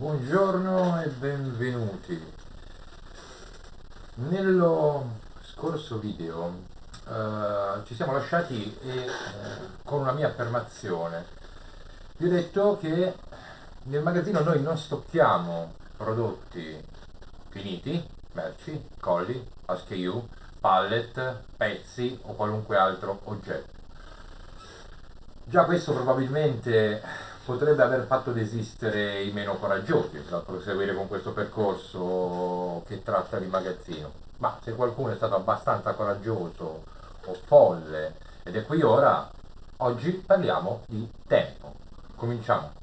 Buongiorno e benvenuti. Nello scorso video ci siamo lasciati con una mia affermazione. Vi ho detto che nel magazzino noi non stocchiamo prodotti finiti, merci, colli, SKU, pallet, pezzi o qualunque altro oggetto. Già questo probabilmente potrebbe aver fatto desistere i meno coraggiosi dal proseguire con questo percorso che tratta di magazzino. Ma se qualcuno è stato abbastanza coraggioso o folle ed è qui ora, oggi parliamo di tempo. Cominciamo.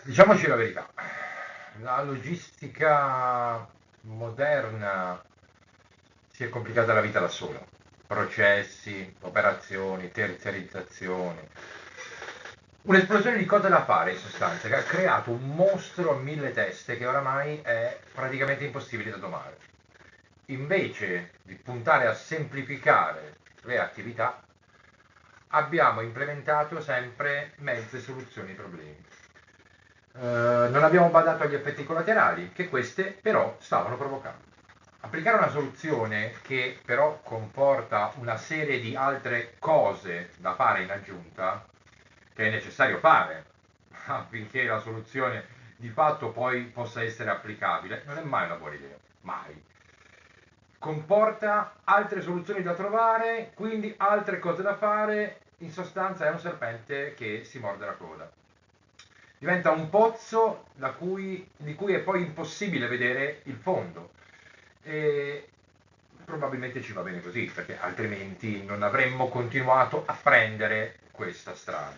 Diciamoci la verità, la logistica moderna si è complicata la vita da sola. Processi, operazioni, terziarizzazioni. Un'esplosione di cose da fare in sostanza, che ha creato un mostro a mille teste che oramai è praticamente impossibile da domare. Invece di puntare a semplificare le attività, abbiamo implementato sempre mezze soluzioni ai problemi. Non abbiamo badato agli effetti collaterali che queste però stavano provocando. Applicare una soluzione che però comporta una serie di altre cose da fare in aggiunta, che è necessario fare affinché la soluzione di fatto poi possa essere applicabile, non è mai una buona idea, mai. Comporta altre soluzioni da trovare, quindi altre cose da fare, in sostanza è un serpente che si morde la coda. Diventa un pozzo di cui è poi impossibile vedere il fondo. E probabilmente ci va bene così, perché altrimenti non avremmo continuato a prendere questa strada.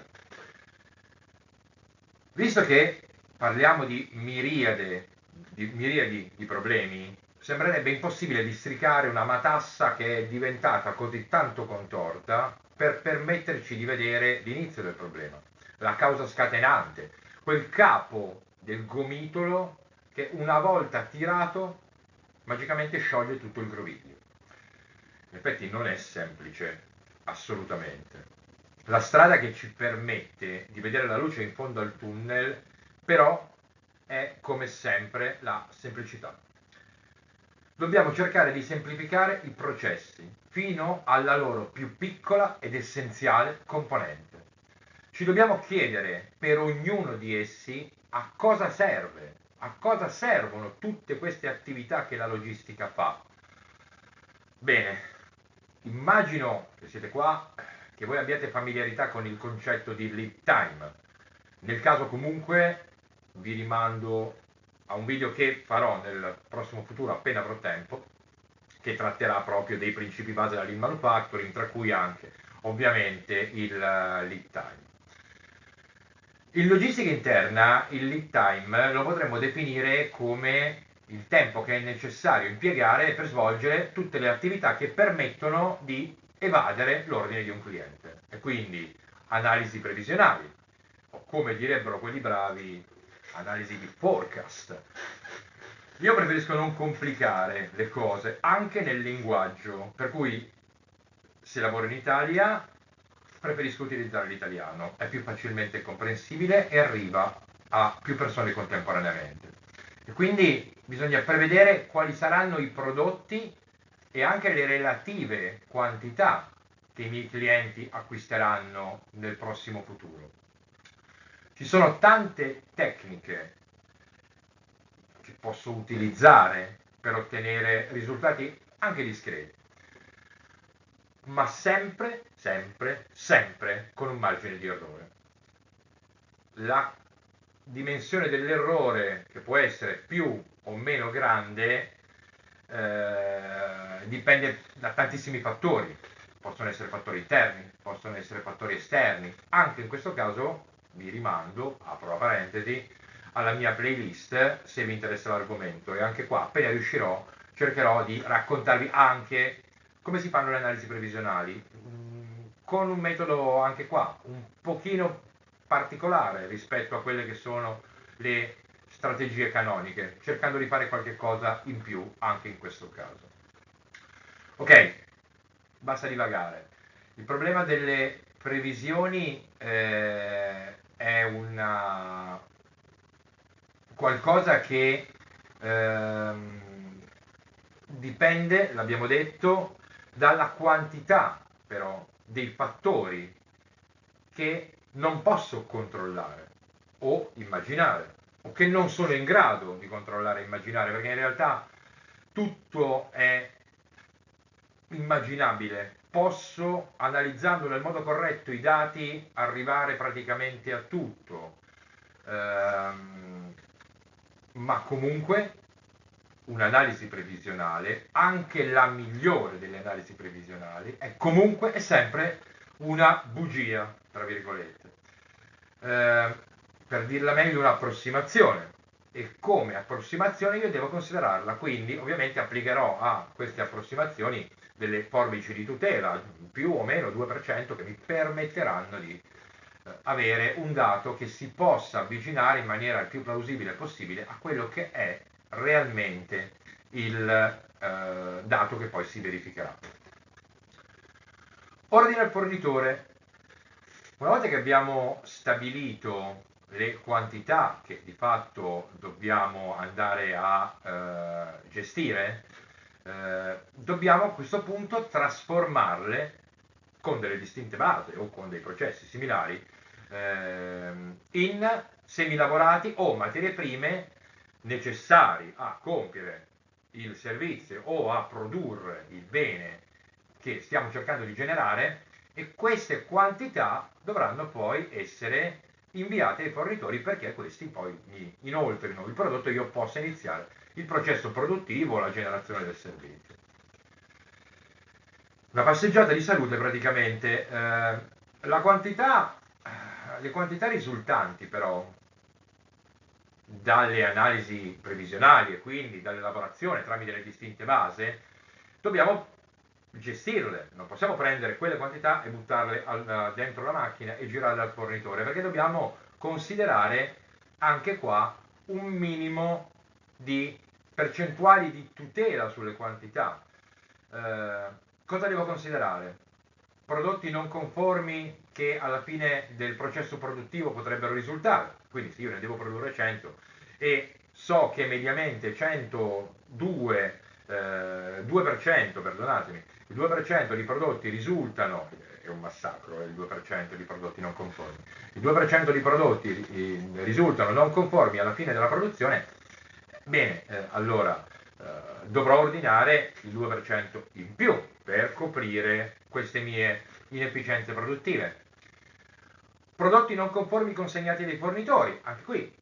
Visto che parliamo di miriadi di problemi, sembrerebbe impossibile districare una matassa che è diventata così tanto contorta per permetterci di vedere l'inizio del problema, la causa scatenante, quel capo del gomitolo che una volta tirato magicamente scioglie tutto il groviglio. In effetti non è semplice, assolutamente. La strada che ci permette di vedere la luce in fondo al tunnel, però, è come sempre la semplicità. Dobbiamo cercare di semplificare i processi fino alla loro più piccola ed essenziale componente. Ci dobbiamo chiedere per ognuno di essi a cosa serve, a cosa servono tutte queste attività che la logistica fa. Bene, immagino che siete qua, che voi abbiate familiarità con il concetto di lead time. Nel caso comunque vi rimando a un video che farò nel prossimo futuro appena avrò tempo, che tratterà proprio dei principi base della lean manufacturing, tra cui anche ovviamente il lead time. In logistica interna il lead time lo potremmo definire come il tempo che è necessario impiegare per svolgere tutte le attività che permettono di evadere l'ordine di un cliente. E quindi analisi previsionali, o come direbbero quelli bravi, analisi di forecast. Io preferisco non complicare le cose, anche nel linguaggio, per cui se lavoro in Italia preferisco utilizzare l'italiano, è più facilmente comprensibile e arriva a più persone contemporaneamente. E quindi bisogna prevedere quali saranno i prodotti e anche le relative quantità che i miei clienti acquisteranno nel prossimo futuro. Ci sono tante tecniche che posso utilizzare per ottenere risultati anche discreti, ma sempre, sempre, sempre con un margine di errore. La dimensione dell'errore, che può essere più o meno grande, dipende da tantissimi fattori. Possono essere fattori interni, possono essere fattori esterni. Anche in questo caso vi rimando, apro la parentesi, alla mia playlist se vi interessa l'argomento, e anche qua appena riuscirò cercherò di raccontarvi anche Come si fanno le analisi previsionali? Con un metodo anche qua un pochino particolare rispetto a quelle che sono le strategie canoniche, cercando di fare qualche cosa in più anche in questo caso. Ok, basta divagare. Il problema delle previsioni è qualcosa che dipende, l'abbiamo detto, dalla quantità però dei fattori che non posso controllare o immaginare, o che non sono in grado di controllare e immaginare, perché in realtà tutto è immaginabile. Posso, analizzando nel modo corretto i dati, arrivare praticamente a tutto. Ma comunque un'analisi previsionale, anche la migliore delle analisi previsionali, è sempre una bugia, tra virgolette. Per dirla meglio, un'approssimazione. E come approssimazione io devo considerarla, quindi ovviamente applicherò a queste approssimazioni delle forbici di tutela, più o meno 2%, che mi permetteranno di avere un dato che si possa avvicinare in maniera il più plausibile possibile a quello che è realmente il dato che poi si verificherà. Ordine al fornitore. Una volta che abbiamo stabilito le quantità che di fatto dobbiamo andare a gestire, dobbiamo a questo punto trasformarle con delle distinte basi o con dei processi similari in semilavorati o materie prime necessari a compiere il servizio o a produrre il bene che stiamo cercando di generare, e queste quantità dovranno poi essere inviate ai fornitori perché questi poi mi inoltrino il prodotto e io possa iniziare il processo produttivo o la generazione del servizio. Una passeggiata di salute praticamente. Le quantità risultanti però dalle analisi previsionali e quindi dall'elaborazione tramite le distinte base, dobbiamo gestirle, non possiamo prendere quelle quantità e buttarle dentro la macchina e girarle al fornitore, perché dobbiamo considerare anche qua un minimo di percentuali di tutela sulle quantità. Cosa devo considerare? Prodotti non conformi che alla fine del processo produttivo potrebbero risultare, quindi se io ne devo produrre 100 e so che mediamente 102, 2%, perdonatemi, il 2% di prodotti risultano, è un massacro, il 2% di prodotti non conformi, il 2% di prodotti risultano non conformi alla fine della produzione, bene, allora dovrò ordinare il 2% in più per coprire queste mie inefficienze produttive. Prodotti non conformi consegnati dai fornitori, anche qui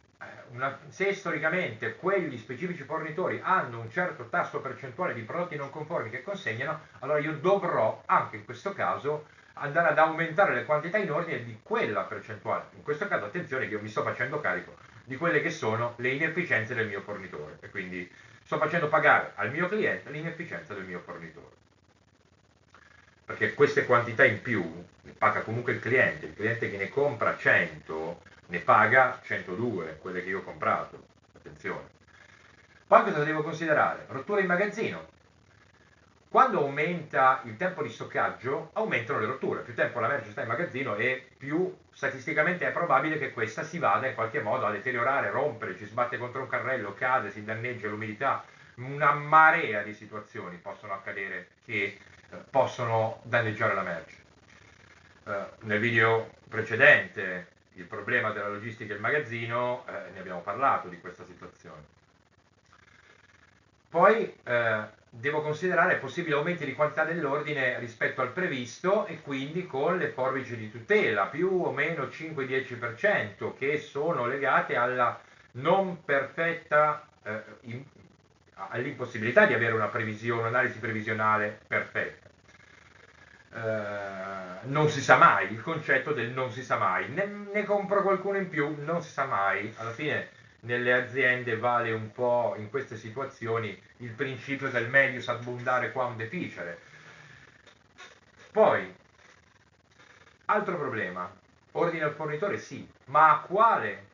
se storicamente quegli specifici fornitori hanno un certo tasso percentuale di prodotti non conformi che consegnano, allora io dovrò anche in questo caso andare ad aumentare le quantità in ordine di quella percentuale. In questo caso attenzione che io mi sto facendo carico di quelle che sono le inefficienze del mio fornitore e quindi sto facendo pagare al mio cliente l'inefficienza del mio fornitore. Perché queste quantità in più ne paga comunque il cliente che ne compra 100 ne paga 102, quelle che io ho comprato, attenzione. Poi cosa devo considerare? Rottura in magazzino. Quando aumenta il tempo di stoccaggio, aumentano le rotture. Più tempo la merce sta in magazzino e più statisticamente è probabile che questa si vada in qualche modo a deteriorare, rompere, ci sbatte contro un carrello, cade, si danneggia l'umidità. Una marea di situazioni possono accadere che possono danneggiare la merce. Nel video precedente, il problema della logistica del magazzino, ne abbiamo parlato di questa situazione. Poi devo considerare possibili aumenti di quantità dell'ordine rispetto al previsto e quindi con le forbici di tutela, più o meno 5-10%, che sono legate alla non perfetta, all'impossibilità di avere un'analisi previsionale perfetta. Non si sa mai, il concetto del non si sa mai, ne compro qualcuno in più, non si sa mai, alla fine nelle aziende vale un po' in queste situazioni il principio del melius ad abundare quam deficere. Poi, altro problema, ordine al fornitore sì, ma a quale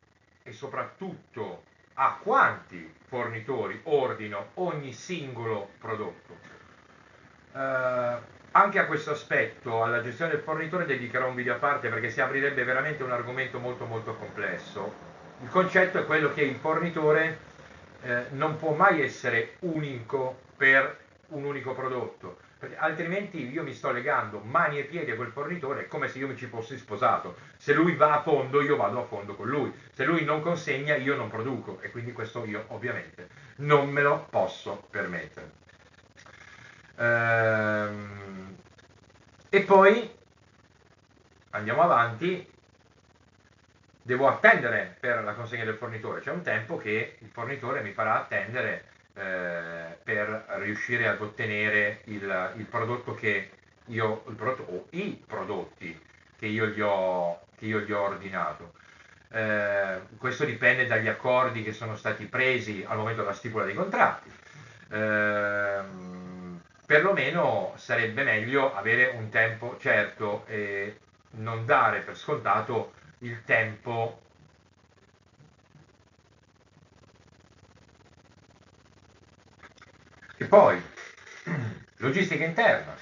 e soprattutto a quanti fornitori ordino ogni singolo prodotto? Anche a questo aspetto, alla gestione del fornitore, dedicherò un video a parte perché si aprirebbe veramente un argomento molto molto complesso. Il concetto è quello che il fornitore non può mai essere unico per un unico prodotto, perché altrimenti io mi sto legando mani e piedi a quel fornitore, è come se io mi ci fossi sposato. Se lui va a fondo, io vado a fondo con lui. Se lui non consegna, io non produco, e quindi questo io ovviamente non me lo posso permettere. E poi andiamo avanti, devo attendere per la consegna del fornitore, c'è un tempo che il fornitore mi farà attendere per riuscire ad ottenere il prodotto che io, il prodotto o i prodotti che io gli ho ordinato. Questo dipende dagli accordi che sono stati presi al momento della stipula dei contratti. Perlomeno sarebbe meglio avere un tempo certo e non dare per scontato il tempo e poi logistica interna,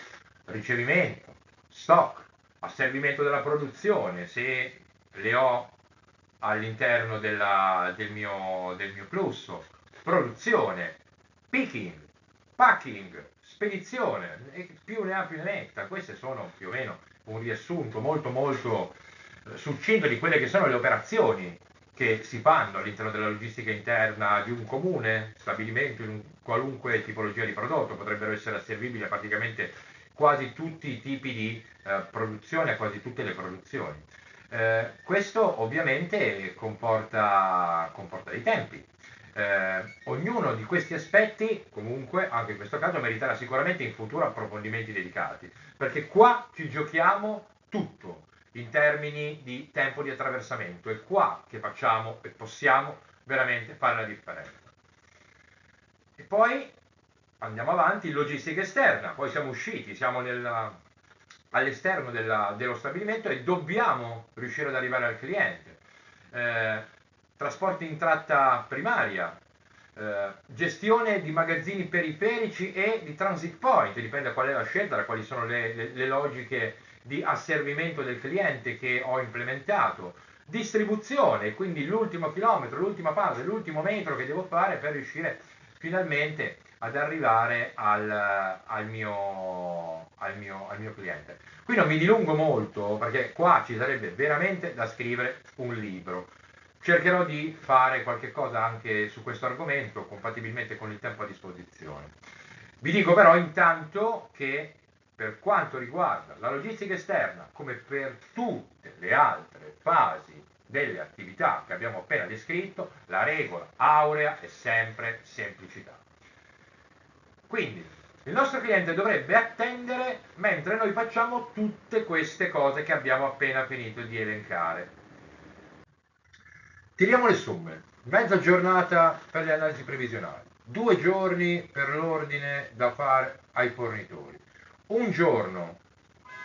ricevimento, stock, asservimento della produzione, se le ho all'interno del mio flusso, produzione, picking, packing, spedizione, e più ne ha più ne metta. Queste sono più o meno un riassunto molto molto succinto di quelle che sono le operazioni che si fanno all'interno della logistica interna di un comune stabilimento, in qualunque tipologia di prodotto. Potrebbero essere asservibili a praticamente quasi tutti i tipi di produzione, a quasi tutte le produzioni. Questo ovviamente comporta dei tempi. Ognuno di questi aspetti, comunque, anche in questo caso, meriterà sicuramente in futuro approfondimenti dedicati, perché qua ci giochiamo tutto in termini di tempo di attraversamento. È qua che facciamo e possiamo veramente fare la differenza. E poi andiamo avanti, logistica esterna, poi siamo usciti, siamo all'esterno dello stabilimento e dobbiamo riuscire ad arrivare al cliente. Trasporti in tratta primaria, gestione di magazzini periferici e di transit point, dipende da qual è la scelta, da quali sono le logiche di asservimento del cliente che ho implementato, distribuzione, quindi l'ultimo chilometro, l'ultima fase, l'ultimo metro che devo fare per riuscire finalmente ad arrivare al mio cliente. Qui non mi dilungo molto perché qua ci sarebbe veramente da scrivere un libro. Cercherò di fare qualche cosa anche su questo argomento compatibilmente con il tempo a disposizione. Vi dico però intanto che per quanto riguarda la logistica esterna, come per tutte le altre fasi delle attività che abbiamo appena descritto, la regola aurea è sempre semplicità. Quindi il nostro cliente dovrebbe attendere mentre noi facciamo tutte queste cose che abbiamo appena finito di elencare. Tiriamo le somme. Mezza giornata per le analisi previsionali, 2 giorni per l'ordine da fare ai fornitori, un giorno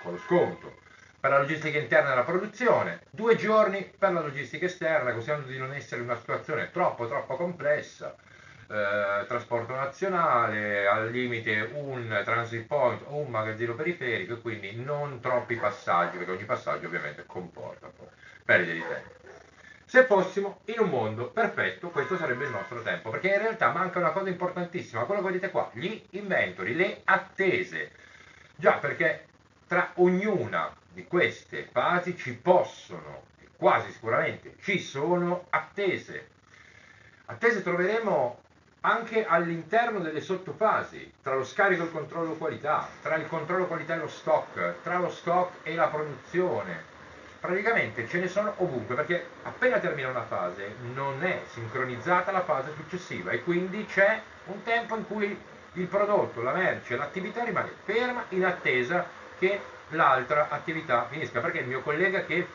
con lo sconto per la logistica interna della produzione, 2 giorni per la logistica esterna, così di non essere una situazione troppo complessa. Trasporto nazionale, al limite un transit point o un magazzino periferico, e quindi non troppi passaggi, perché ogni passaggio ovviamente comporta perdite di tempo. Se fossimo in un mondo perfetto, questo sarebbe il nostro tempo, perché in realtà manca una cosa importantissima, quello che vedete qua, gli inventory, le attese. Già, perché tra ognuna di queste fasi ci possono, quasi sicuramente ci sono attese. Attese troveremo anche all'interno delle sottofasi, tra lo scarico e il controllo qualità, tra il controllo qualità e lo stock, tra lo stock e la produzione. Praticamente ce ne sono ovunque, perché appena termina una fase non è sincronizzata la fase successiva e quindi c'è un tempo in cui il prodotto, la merce, l'attività rimane ferma in attesa che l'altra attività finisca, perché il mio collega che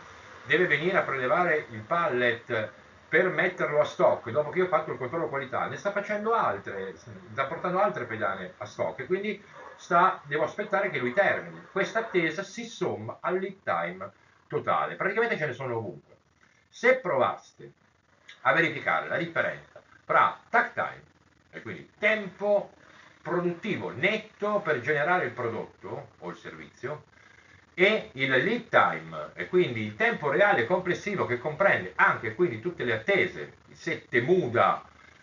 deve venire a prelevare il pallet per metterlo a stock dopo che io ho fatto il controllo qualità ne sta facendo altre, sta portando altre pedane a stock, e quindi devo aspettare che lui termini. Questa attesa si somma al lead time totale. Praticamente ce ne sono ovunque. Se provaste a verificare la differenza tra takt time, e quindi tempo produttivo netto per generare il prodotto o il servizio, e il lead time, e quindi il tempo reale complessivo che comprende anche quindi tutte le attese, i 7 muda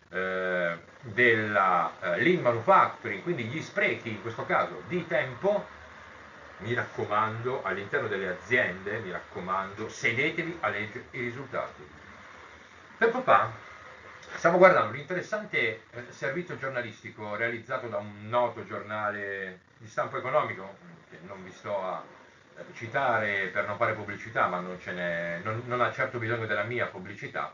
della lean manufacturing, quindi gli sprechi in questo caso di tempo, mi raccomando, all'interno delle aziende, mi raccomando, sedetevi a leggere i risultati. Tempo fa stavo guardando un interessante servizio giornalistico realizzato da un noto giornale di stampo economico, che non vi sto a citare per non fare pubblicità, ma non ha certo bisogno della mia pubblicità.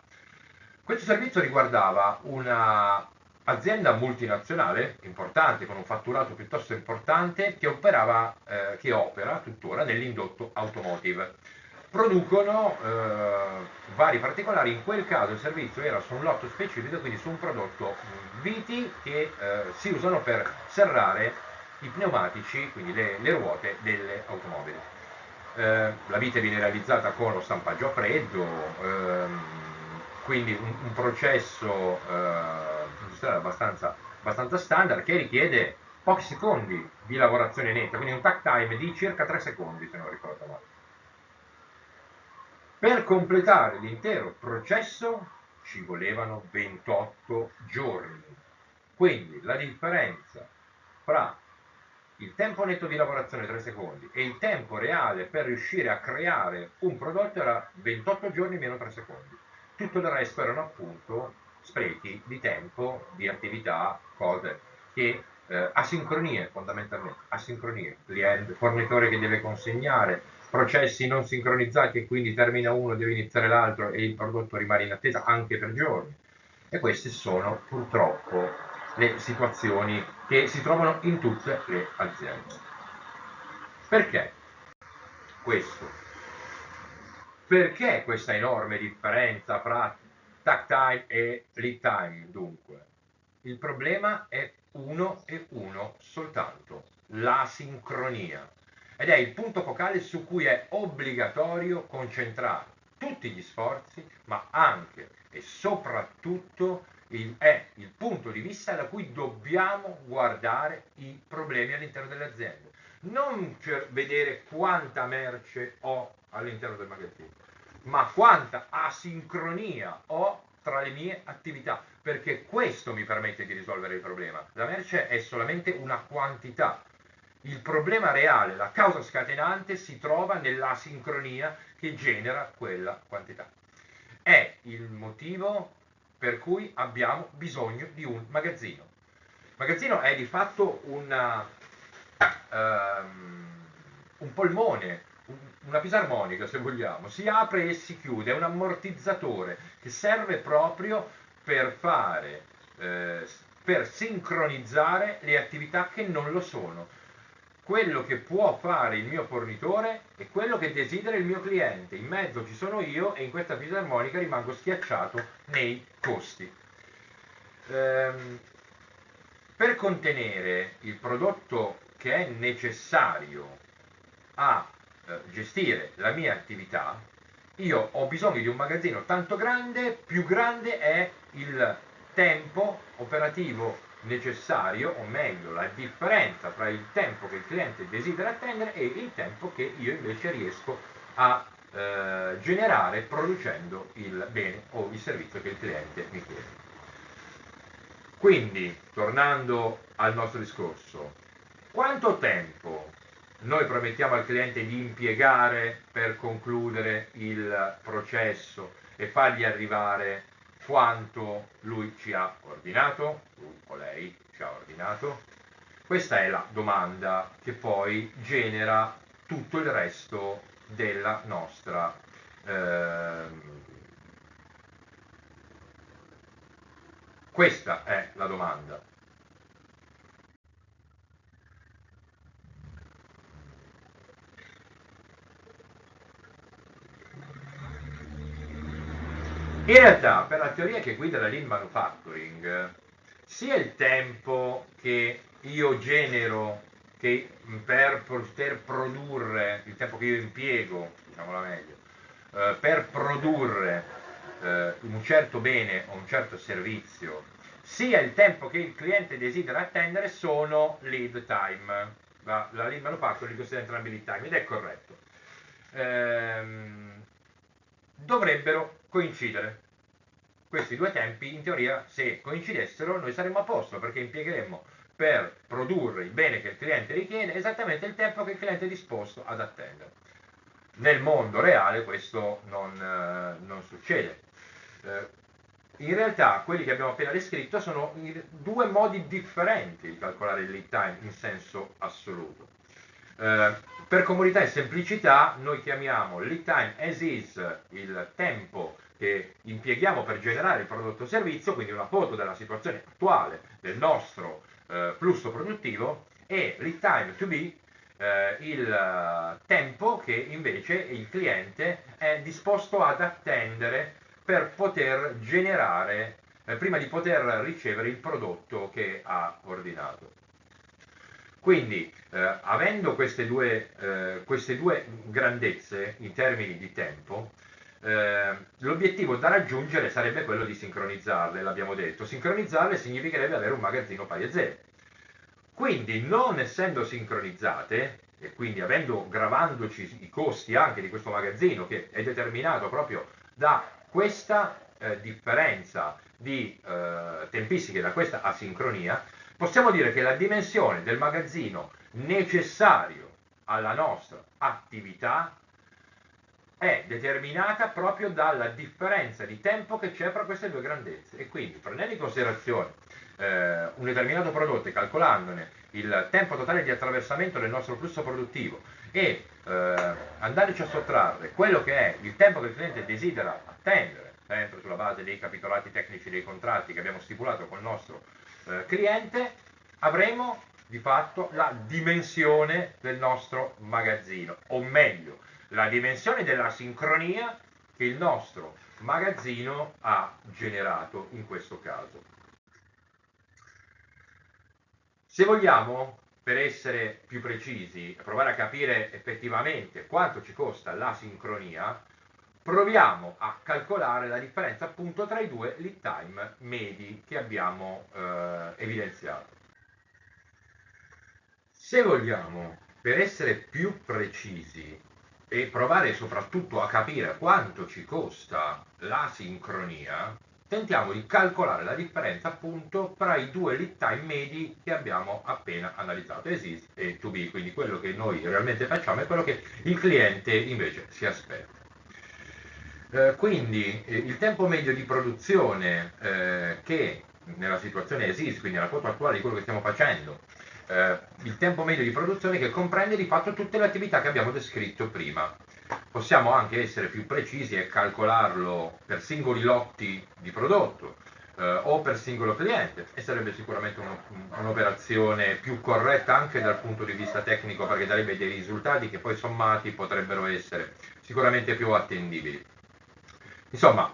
Questo servizio riguardava una azienda multinazionale importante, con un fatturato piuttosto importante, che opera tuttora nell'indotto automotive. Producono vari particolari. In quel caso il servizio era su un lotto specifico, quindi su un prodotto viti che si usano per serrare i pneumatici, quindi le ruote delle automobili. La vite viene realizzata con lo stampaggio a freddo, quindi un processo industriale abbastanza standard, che richiede pochi secondi di lavorazione netta, quindi un takt time di circa 3 secondi, se non ricordo male. Per completare l'intero processo ci volevano 28 giorni. Quindi la differenza fra il tempo netto di lavorazione 3 secondi e il tempo reale per riuscire a creare un prodotto era 28 giorni meno 3 secondi. Tutto il resto erano appunto sprechi di tempo, di attività, cose che asincronie, fondamentalmente asincronie, cliente, fornitore che deve consegnare, processi non sincronizzati e quindi termina uno, deve iniziare l'altro e il prodotto rimane in attesa anche per giorni. E queste sono purtroppo le situazioni che si trovano in tutte le aziende. Perché questo? Perché questa enorme differenza fra takt time e lead time, dunque? Il problema è uno e uno soltanto, la sincronia. Ed è il punto focale su cui è obbligatorio concentrare tutti gli sforzi, ma anche e soprattutto è il punto di vista da cui dobbiamo guardare i problemi all'interno delle aziende. Non per vedere quanta merce ho all'interno del magazzino, ma quanta asincronia ho tra le mie attività, perché questo mi permette di risolvere il problema. La merce è solamente una quantità. Il problema reale, la causa scatenante, si trova nell'asincronia che genera quella quantità. È il motivo per cui abbiamo bisogno di un magazzino. Il magazzino è di fatto un polmone, una fisarmonica se vogliamo, si apre e si chiude, è un ammortizzatore che serve proprio per per sincronizzare le attività che non lo sono. Quello che può fare il mio fornitore e quello che desidera il mio cliente. In mezzo ci sono io e in questa fisarmonica rimango schiacciato nei costi. Per contenere il prodotto che è necessario a gestire la mia attività, io ho bisogno di un magazzino tanto grande, più grande è il tempo operativo necessario, o meglio la differenza tra il tempo che il cliente desidera attendere e il tempo che io invece riesco a generare producendo il bene o il servizio che il cliente mi chiede. Quindi, tornando al nostro discorso, quanto tempo noi promettiamo al cliente di impiegare per concludere il processo e fargli arrivare quanto lui ci ha ordinato, lui o lei ci ha ordinato? Questa è la domanda che poi genera tutto il resto della nostra questa è la domanda. In realtà, per la teoria che guida la lean manufacturing, sia il tempo che io genero che per poter produrre, il tempo che io impiego, diciamola meglio, per produrre un certo bene o un certo servizio, sia il tempo che il cliente desidera attendere, sono lead time. La lead manufacturing li considera entrambi lead time ed è corretto. Dovrebbero coincidere. Questi due tempi, in teoria, se coincidessero, noi saremmo a posto, perché impiegheremmo per produrre il bene che il cliente richiede esattamente il tempo che il cliente è disposto ad attendere. Nel mondo reale questo non succede. In realtà quelli che abbiamo appena descritto sono due modi differenti di calcolare il lead time in senso assoluto. Per comodità e semplicità noi chiamiamo lead time as is il tempo che impieghiamo per generare il prodotto o servizio, quindi una foto della situazione attuale del nostro flusso produttivo, e lead time to be il tempo che invece il cliente è disposto ad attendere per poter generare, prima di poter ricevere il prodotto che ha ordinato. Quindi, avendo queste due grandezze in termini di tempo, l'obiettivo da raggiungere sarebbe quello di sincronizzarle, l'abbiamo detto. Sincronizzarle significherebbe avere un magazzino pari a zero. Quindi, non essendo sincronizzate, e quindi gravandoci i costi anche di questo magazzino, che è determinato proprio da questa differenza di tempistiche, da questa asincronia, possiamo dire che la dimensione del magazzino necessario alla nostra attività è determinata proprio dalla differenza di tempo che c'è fra queste due grandezze, e quindi prendendo in considerazione un determinato prodotto e calcolandone il tempo totale di attraversamento del nostro flusso produttivo e andarci a sottrarre quello che è il tempo che il cliente desidera attendere, sempre sulla base dei capitolati tecnici dei contratti che abbiamo stipulato con il nostro cliente, avremo di fatto la dimensione del nostro magazzino, o meglio, la dimensione della sincronia che il nostro magazzino ha generato in questo caso. Se vogliamo, per essere più precisi, provare a capire effettivamente quanto ci costa la sincronia, proviamo a calcolare la differenza appunto tra i due lead time medi che abbiamo evidenziato. Se vogliamo, per essere più precisi e provare soprattutto a capire quanto ci costa la sincronia, tentiamo di calcolare la differenza appunto tra i due lead time medi che abbiamo appena analizzato, as is e to be, quindi quello che noi realmente facciamo e quello che il cliente invece si aspetta. Quindi il tempo medio di produzione che nella situazione as is, quindi nella foto attuale di quello che stiamo facendo, il tempo medio di produzione che comprende di fatto tutte le attività che abbiamo descritto prima. Possiamo anche essere più precisi e calcolarlo per singoli lotti di prodotto o per singolo cliente, e sarebbe sicuramente un'operazione più corretta anche dal punto di vista tecnico, perché darebbe dei risultati che poi sommati potrebbero essere sicuramente più attendibili. Insomma,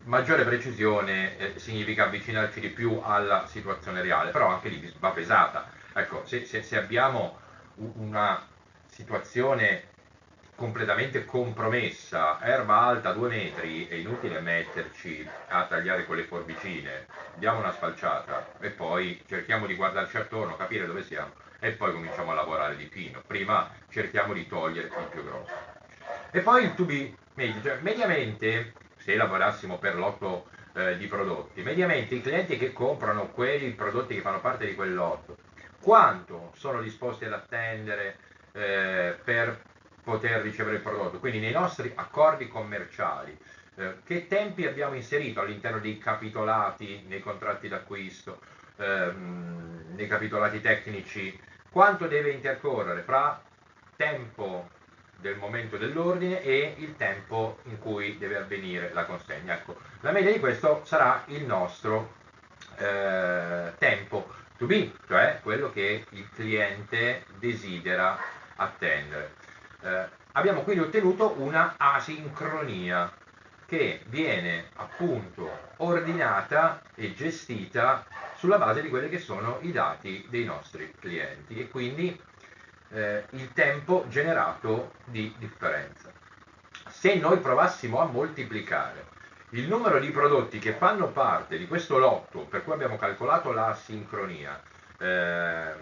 maggiore precisione significa avvicinarci di più alla situazione reale, però anche lì va pesata. Ecco, se abbiamo una situazione completamente compromessa, erba alta 2 metri, è inutile metterci a tagliare con le forbicine, diamo una sfalciata e poi cerchiamo di guardarci attorno, capire dove siamo e poi cominciamo a lavorare di fino. Prima cerchiamo di togliere il più grosso. E poi il to be medio, cioè mediamente, se lavorassimo per lotto di prodotti, mediamente i clienti che comprano quei prodotti che fanno parte di quel lotto, quanto sono disposti ad attendere per poter ricevere il prodotto? Quindi nei nostri accordi commerciali, che tempi abbiamo inserito all'interno dei capitolati, nei contratti d'acquisto, nei capitolati tecnici, quanto deve intercorrere fra tempo del momento dell'ordine e il tempo in cui deve avvenire la consegna. Ecco, la media di questo sarà il nostro tempo to be, cioè quello che il cliente desidera attendere. Abbiamo quindi ottenuto una asincronia che viene appunto ordinata e gestita sulla base di quelli che sono i dati dei nostri clienti e quindi il tempo generato di differenza. Se noi provassimo a moltiplicare il numero di prodotti che fanno parte di questo lotto, per cui abbiamo calcolato la sincronia, per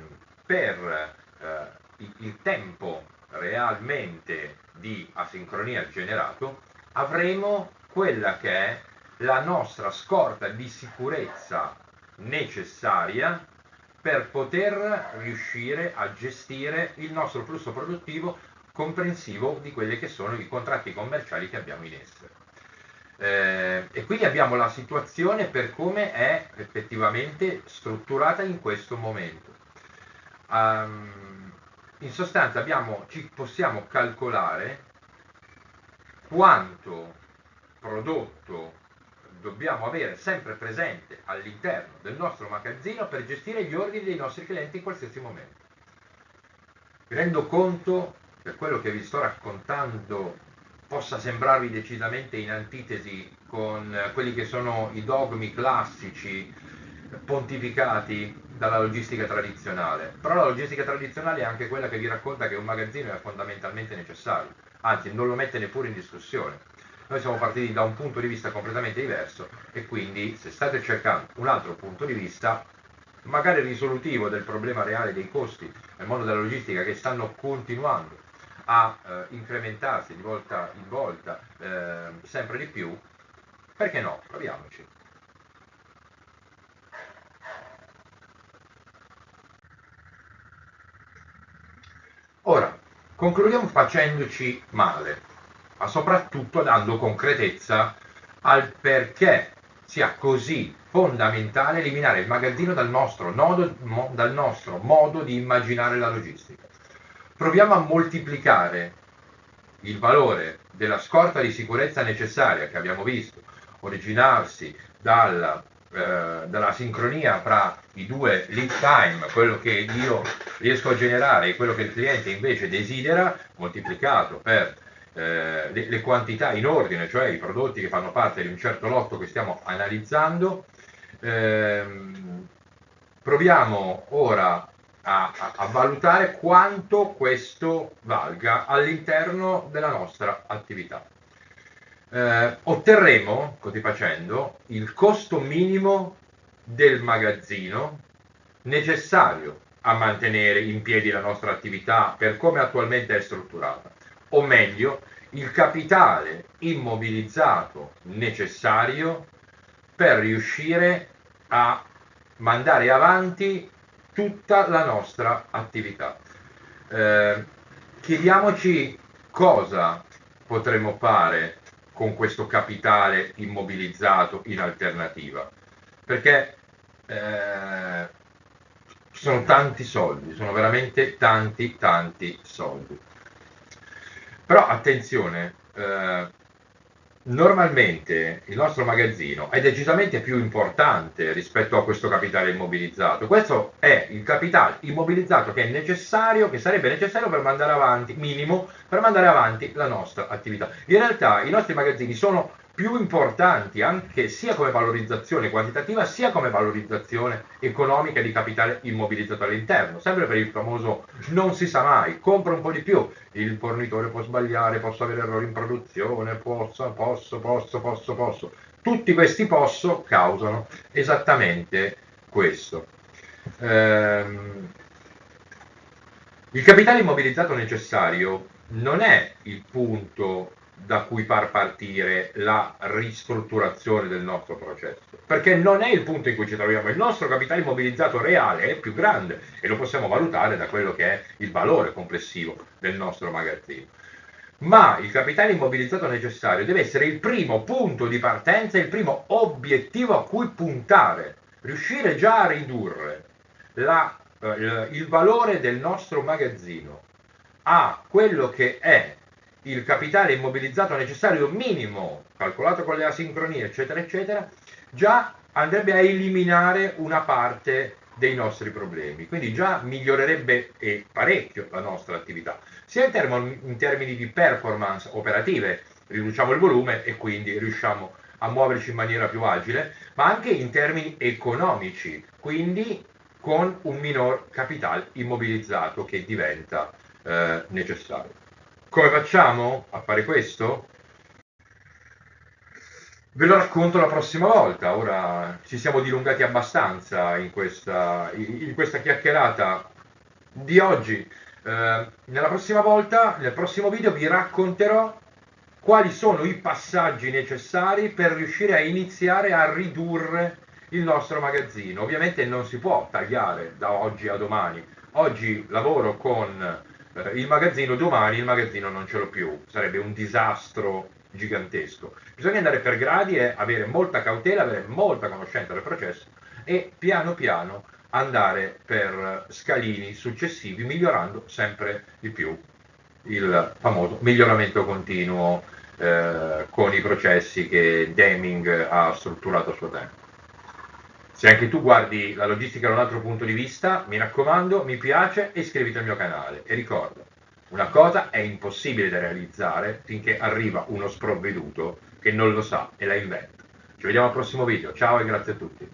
il tempo realmente di asincronia generato, avremo quella che è la nostra scorta di sicurezza necessaria per poter riuscire a gestire il nostro flusso produttivo comprensivo di quelli che sono i contratti commerciali che abbiamo in essere. E quindi abbiamo la situazione per come è effettivamente strutturata in questo momento. In sostanza ci possiamo calcolare quanto prodotto dobbiamo avere sempre presente all'interno del nostro magazzino per gestire gli ordini dei nostri clienti in qualsiasi momento. Mi rendo conto che quello che vi sto raccontando possa sembrarvi decisamente in antitesi con quelli che sono i dogmi classici pontificati dalla logistica tradizionale, però la logistica tradizionale è anche quella che vi racconta che un magazzino è fondamentalmente necessario, anzi non lo mette neppure in discussione. Noi siamo partiti da un punto di vista completamente diverso e quindi se state cercando un altro punto di vista, magari risolutivo del problema reale dei costi nel mondo della logistica che stanno continuando a incrementarsi di volta in volta sempre di più, perché no? Proviamoci. Ora, concludiamo facendoci male, ma soprattutto dando concretezza al perché sia così fondamentale eliminare il magazzino dal nostro modo di immaginare la logistica. Proviamo a moltiplicare il valore della scorta di sicurezza necessaria che abbiamo visto originarsi dalla sincronia fra i due lead time, quello che io riesco a generare e quello che il cliente invece desidera, moltiplicato per le quantità in ordine, cioè i prodotti che fanno parte di un certo lotto che stiamo analizzando. Proviamo ora a valutare quanto questo valga all'interno della nostra attività. Otterremo, così facendo, il costo minimo del magazzino necessario a mantenere in piedi la nostra attività per come attualmente è strutturata, o meglio, il capitale immobilizzato necessario per riuscire a mandare avanti tutta la nostra attività. Chiediamoci cosa potremmo fare con questo capitale immobilizzato in alternativa, perché sono tanti soldi, sono veramente tanti soldi. Però attenzione, normalmente il nostro magazzino è decisamente più importante rispetto a questo capitale immobilizzato. Questo è il capitale immobilizzato che è necessario, che sarebbe necessario per mandare avanti, minimo, per mandare avanti la nostra attività. In realtà i nostri magazzini sono più importanti anche sia come valorizzazione quantitativa sia come valorizzazione economica di capitale immobilizzato all'interno, sempre per il famoso non si sa mai, compra un po' di più, il fornitore può sbagliare, posso avere errori in produzione, posso. Tutti questi posso causano esattamente questo. Il capitale immobilizzato necessario non è il punto da cui far partire la ristrutturazione del nostro processo, perché non è il punto in cui ci troviamo. Il nostro capitale immobilizzato reale è più grande e lo possiamo valutare da quello che è il valore complessivo del nostro magazzino. Ma il capitale immobilizzato necessario deve essere il primo punto di partenza, il primo obiettivo a cui puntare, riuscire già a ridurre il valore del nostro magazzino a quello che è il capitale immobilizzato necessario minimo, calcolato con le asincronie, eccetera, eccetera, già andrebbe a eliminare una parte dei nostri problemi, quindi già migliorerebbe parecchio la nostra attività, sia in termini di performance operative, riduciamo il volume e quindi riusciamo a muoverci in maniera più agile, ma anche in termini economici, quindi con un minor capitale immobilizzato che diventa necessario. Come facciamo a fare questo? Ve lo racconto la prossima volta, ora ci siamo dilungati abbastanza in questa chiacchierata di oggi. Nella prossima volta, nel prossimo video, vi racconterò quali sono i passaggi necessari per riuscire a iniziare a ridurre il nostro magazzino. Ovviamente non si può tagliare da oggi a domani. Oggi lavoro con il magazzino, domani il magazzino non ce l'ho più. Sarebbe un disastro gigantesco. Bisogna andare per gradi e avere molta cautela, avere molta conoscenza del processo e piano piano andare per scalini successivi, migliorando sempre di più il famoso miglioramento continuo con i processi che Deming ha strutturato a suo tempo. Se anche tu guardi la logistica da un altro punto di vista, mi raccomando, mi piace e iscriviti al mio canale. E ricorda, una cosa è impossibile da realizzare finché arriva uno sprovveduto che non lo sa e la inventa. Ci vediamo al prossimo video, ciao e grazie a tutti.